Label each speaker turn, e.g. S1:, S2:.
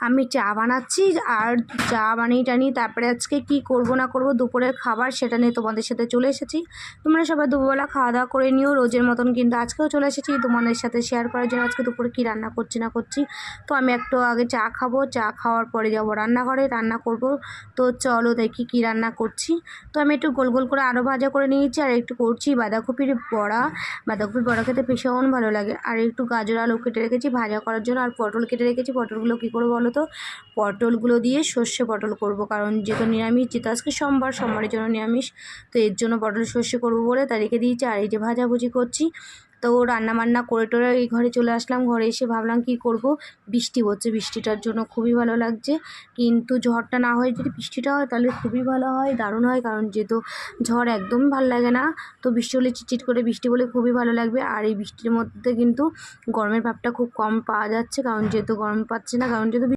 S1: আমি চা বানাচ্ছি আর চা বানিয়ে টানিয়ে তারপরে আজকে কি করব না করব দুপুরের খাবার সেটা নিয়ে তোমাদের সাথে চলে এসেছি। তোমরা সবাই দুপুরবেলা খাওয়া দাওয়া করে নিও রোজের মতন, কিন্তু আজকেও চলে এসেছি তোমাদের সাথে শেয়ার করার জন্য আজকে দুপুরে কী রান্না করছি না করছি। তো আমি একটু আগে চা খাবো, চা খাওয়ার পরে যাবো রান্নাঘরে, রান্না করব। তো চলো দেখি কী রান্না করছি। তো আমি একটু গোল গোল করে আরও ভাজা করে নিয়েছি আর একটু করছি বাঁধাকপির বড়া। বাঁধাকপির বড়া খেতে ভীষণ ভালো লাগে। আর একটু গাজর আলু কেটে রেখেছি ভাজা করার জন্য, আর পটল কেটে রেখেছি। পটলগুলো কী করবো বলো তো, পটলগুলো দিয়ে সর্ষে পটল করব, কারণ যেহেতু নিরামিষ, যেহেতু আজকে সোমবারের জন্য নিরামিষ, তো এর জন্য পটল সর্ষে করবো বলে তা রেখে দিয়েছি। আর এই যে ভাজাভুজি করছি। তো রান্না বান্না করে টোরে এই ঘরে চলে আসলাম। ঘরে এসে ভাবলাম কি করব, বৃষ্টি হচ্ছে, বৃষ্টিটার জন্য খুবই ভালো লাগছে। কিন্তু ঝড়টা না হয়, যদি বৃষ্টিটা হয় তাহলে খুবই ভালো হয়, দারুণ হয়, কারণ যেহেতু ঝড় একদমই ভালো লাগে না। তো বৃষ্টি হলে চিটচিট করে বৃষ্টি বলে খুবই ভালো লাগবে। আর এই বৃষ্টির মধ্যে কিন্তু গরমের ভাবটা খুব কম পাওয়া যাচ্ছে, কারণ যেহেতু গরম পাচ্ছে না, কারণ যেহেতু